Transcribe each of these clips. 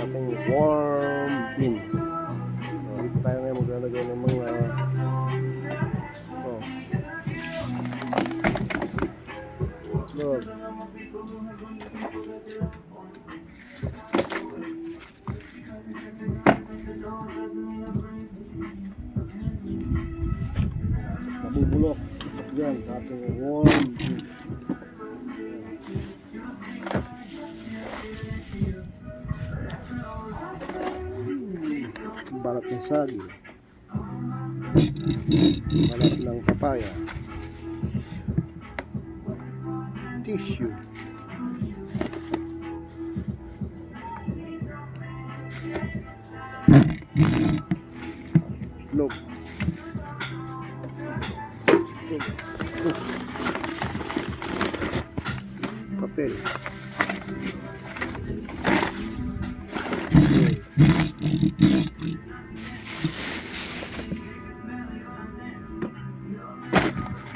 ating warm bean. So, dito tayo ngayon maglalagay ng mga itlog. Nabubulok yan sa ating warm bean. Balat ng saging, balat ng papaya, tissue, itlog, papel,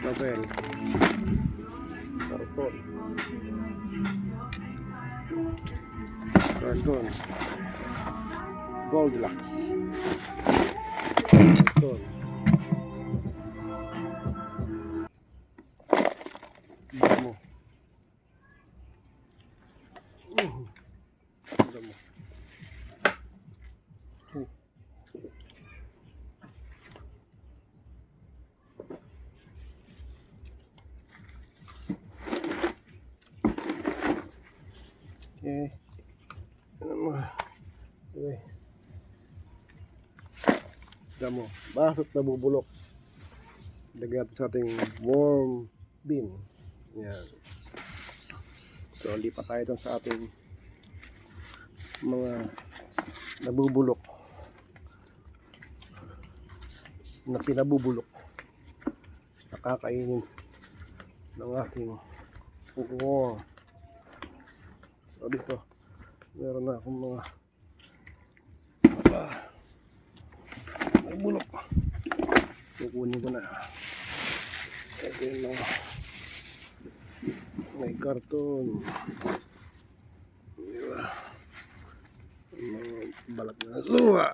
papel, karton, Goldilocks, karton, damo, damo, okay. Ano mo? Okay. Damo. Bakit nabubulok? Lagyan natin sa ating warm bean. Yan. So, lipat tayo doon sa ating mga nabubulok. Na pinabubulok. Nakakainin ng ating warm. So, dito meron na akong mga nabulok. Kukunin ko na. Ito yung mga may karton, diba? Mga balat na luha,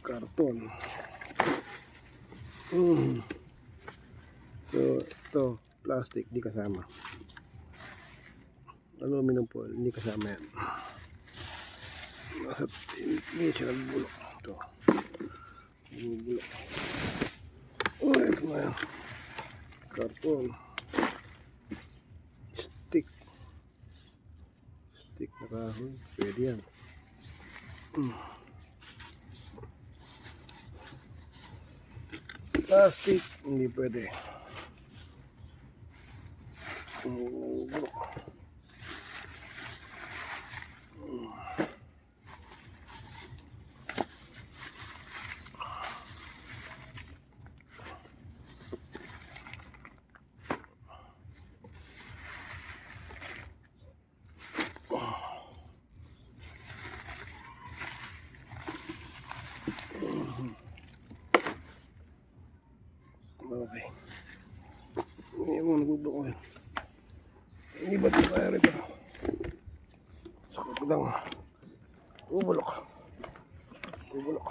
karton. So ito plastic, di kasama. Aluminum foil, hindi kasama yan. Nasa hindi siya nagbulok. Ito nagbulok. Oh, ito na yan. Karton. Stick na kahoy, pwede yan. Plastic, hindi pwede. Okay. Hindi mo nagbubulok yan. Hindi ba ito kaya rito? Sakot lang. Bubulok. Bubulok.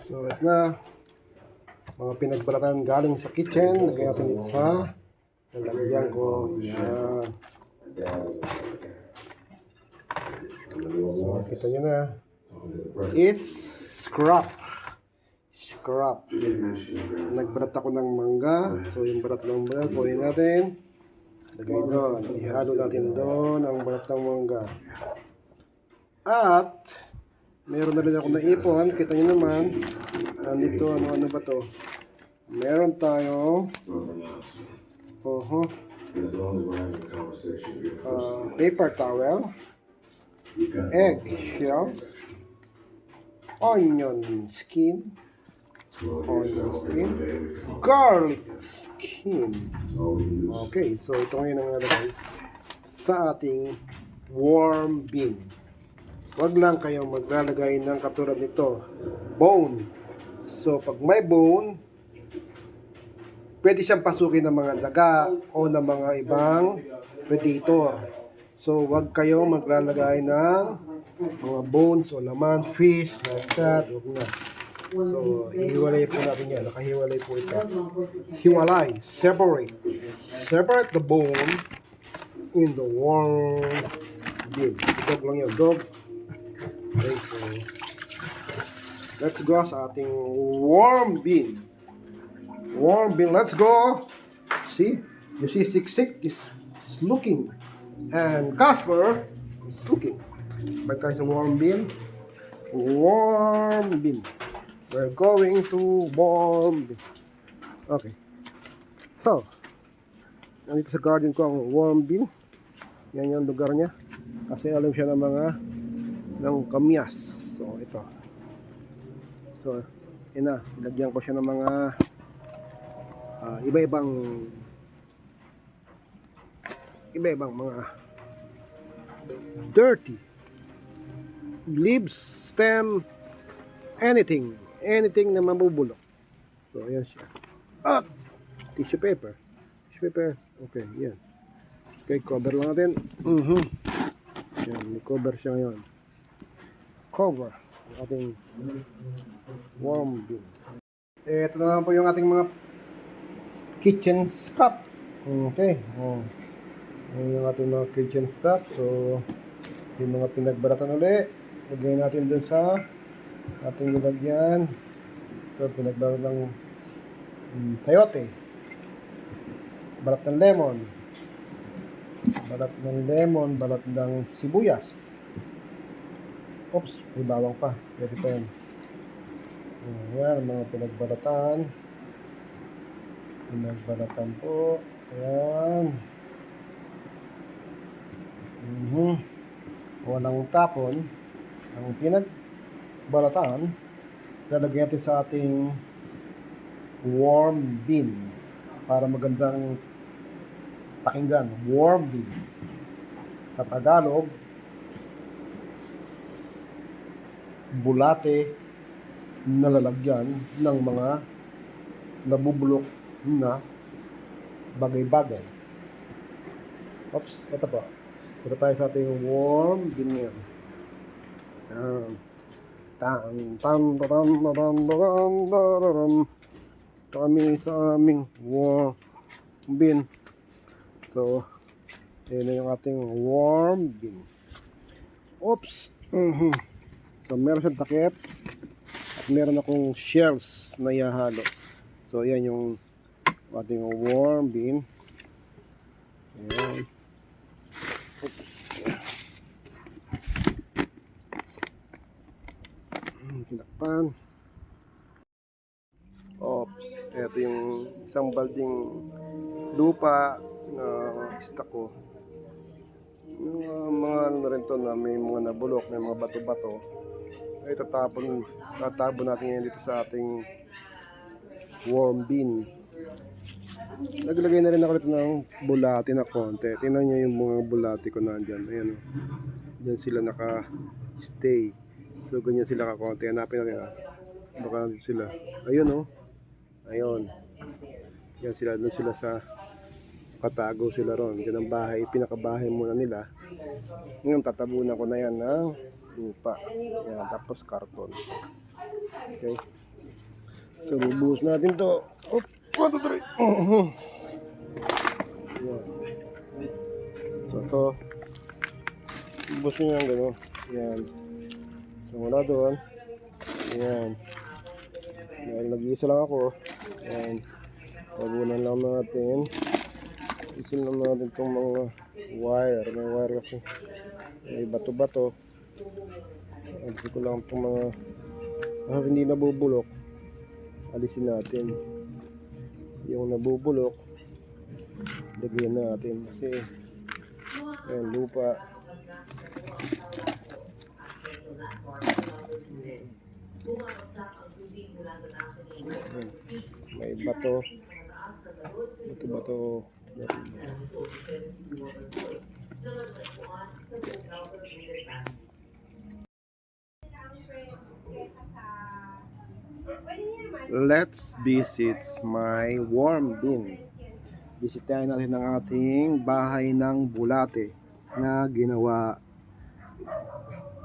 So, ito na mga pinagbalatan galing sa kitchen. Lagyan natin dito sa lalagyan ko. Yan. So, kita nyo na. It's scrap. Scrap. Nagbalat ako ng mangga. So, yung balat ng mangga, kunin natin. Lagay doon. Ihalo natin doon ang balat ng mangga. At meron na rin ako naipon. Kita nyo naman. Dito, ano ba to? Meron tayo paper towel, egg shell, onion skin, garlic skin. Okay, so ito ngayon ang nalagay sa ating warm bean. Huwag lang kayong maglalagay ng katulad nito, bone. So pag may bone, pwede siyang pasukin ng mga daga o ng mga ibang predator. So huwag kayong maglalagay ng mga bones o laman, fish, like that. Huwag na. So, hiwalay po natin yan. Nakahiwalay po ito. Hiwalay. Separate. Separate the bone in the warm bean. Dog lang yun. Dog. Okay, so, let's go sa ating warm bean. Warm bean. Let's go. See? You see Siksik is looking. And Casper is looking. Ba't kayo sa warm bean? Warm bean. We're going to warm bean. Okay. So, nandito sa garden ko ang warm bean. Yan yung lugar niya. Kasi alam siya ng kamyas. So, ito. So, yun na. Ilagyan ko siya ng mga iba-ibang mga dirty leaves, stem, anything na mabubulok. So, ayan siya. Tissue paper. Okay, yan. Okay, cover lang natin. Yan, may cover siya ngayon. Cover ang ating warm bean. Ito na po yung ating mga kitchen scrap. Okay. Ayan yung ating mga kitchen stuff. So, yung mga pinagbaratan ulit. Lagyan natin dun sa ating nilagyan. Ito, pinagbaratan ng sayote. Balat ng lemon. Balat ng sibuyas. Oops, may bawang pa. Pwede pa yan. Ayan, mga pinagbaratan. Pinagbaratan po. Ayan. Walang tapon. Ang pinagbalatan, lalagyan natin sa ating warm bean para magandang pakinggan. Warm bean. Sa Tagalog, bulate na lalagyan ng mga nabubulok na bagay-bagay. Oops, ito pa. Ito tayo sa ating warm bean ngayon. Kami sa aming warm bean. So, yun na yung ating warm bean. Oops. So, meron siyang takip at meron akong shells na ihahalo. So, yan yung ating warm bean. Ayan. Tinakpan. Ito yung isang balding lupa na stock ko. Yung mga ano rin to na may mga nabulok, may mga bato-bato. Ay tatapon natin yan dito sa ating warm bean. Naglagay na rin ako dito ng bulati na konti. Tingnan nyo yung mga bulati ko nandyan. Ayan o. Diyan sila naka-stay. So ganyan sila kakonti. Hanapin natin baka sila. Ayun o. Ayun. Yan sila. Doon sila sa katago sila ron. Yan ang bahay. Pinakabahay muna nila. Ngayon tatabunan ko na yan ng lupa. Yan. Tapos karton. Okay. So bubuhos natin to. 1, 2, 3. Yan. So ito. Bubuhos nyo yan gano'n. Yan. So mula doon. Ayan. Dahil nag-iisa lang ako. Ayan. Tabunan lang natin. Isin lang natin itong mga wire. May wire kasi. May bato-bato. Alisin ko lang itong mga hindi nabubulok. Alisin natin. Yung nabubulok. Lagyan natin. Kasi ayan, lupa. Ayan. May bato. Bato-bato. Let's visit my warm bin. Bisitahin natin ang ating bahay ng bulate na ginawa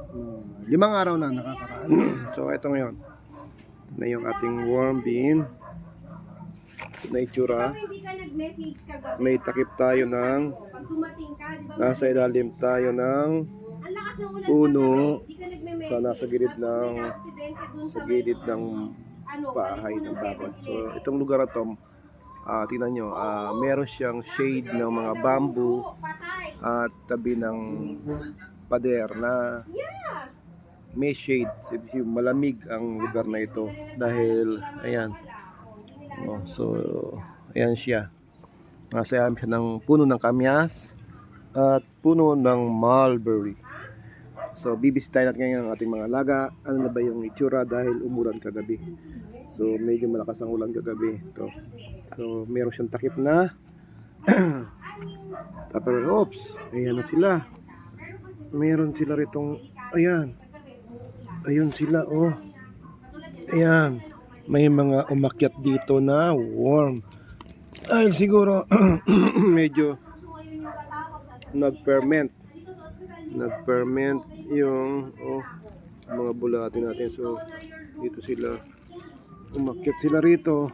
5 araw na nakakaraan. So ito ngayon. Ito na yung ating warm bin. Ito na itsura. May takip tayo ng nasa ilalim tayo ng puno sa nasa gilid ng bahay ng bakod. So itong lugar na to, tingnan nyo, meron siyang shade ng mga bamboo at tabi ng pader na may shade. Malamig ang lugar na ito dahil ayan. So ayan siya. Nasa ilalim siya ng puno ng kamyas at puno ng mulberry. So bibisitahin natin ngayon ang ating mga alaga. Ano na ba yung itsura dahil umulan kagabi. So medyo malakas ang ulan kagabi. Ito. So meron siyang takip na tapos oops, ayan na sila. Meron sila ritong ayan. Ayun sila oh. Ayan. May mga umakyat dito na worm. Dahil siguro medyo nag-ferment yung mga bulate natin. So dito sila, umakyat sila rito.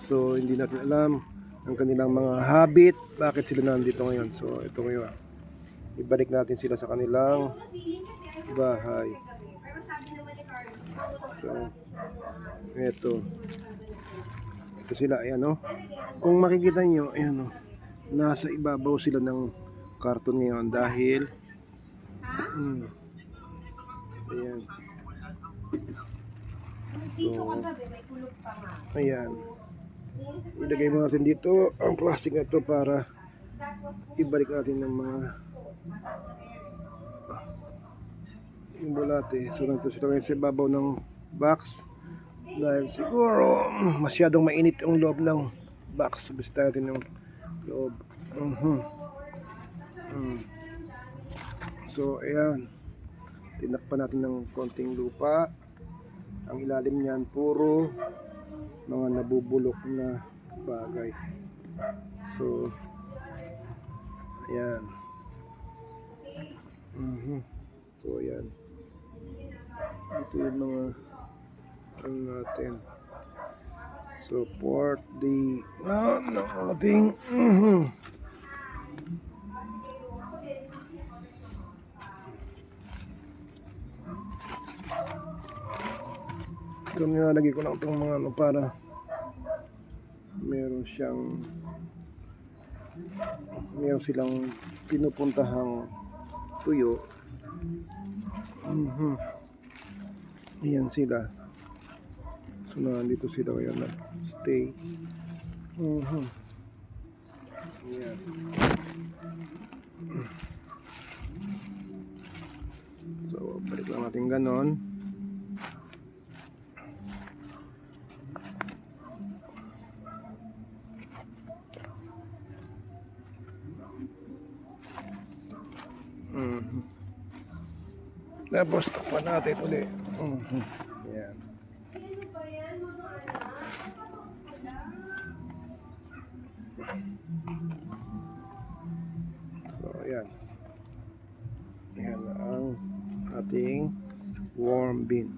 So hindi natin alam ang kanilang mga habit, bakit sila nandito ngayon. So ito ngayon, ibalik natin sila sa kanilang bahay. So ito sila, ayan oh. Kung makikita nyo, ayan oh, nasa ibabaw sila ng karton ngayon dahil ayan. So ayan, ilagay mo natin dito ang plastic na ito para ibalik natin ng mga yung bulate. So nandito sila ngayon sa ibabaw ng box dahil siguro masyadong mainit ang loob ng box. Basta natin yung loob. So ayan, tinakpan natin ng konting lupa. Ang ilalim niyan puro mga nabubulok na bagay. So ayan. So ayan, ito yung mga ano natin. Support the ating ito, nilalagay ko lang itong mga ano para meron silang pinupuntahang tuyo. Ayan sila. So nandito sila ngayon na stay. Ayan. So balik lang natin ganon. Tapos takpan natin ulit. Ayan. So ayan. Ayan ang ating warm bin.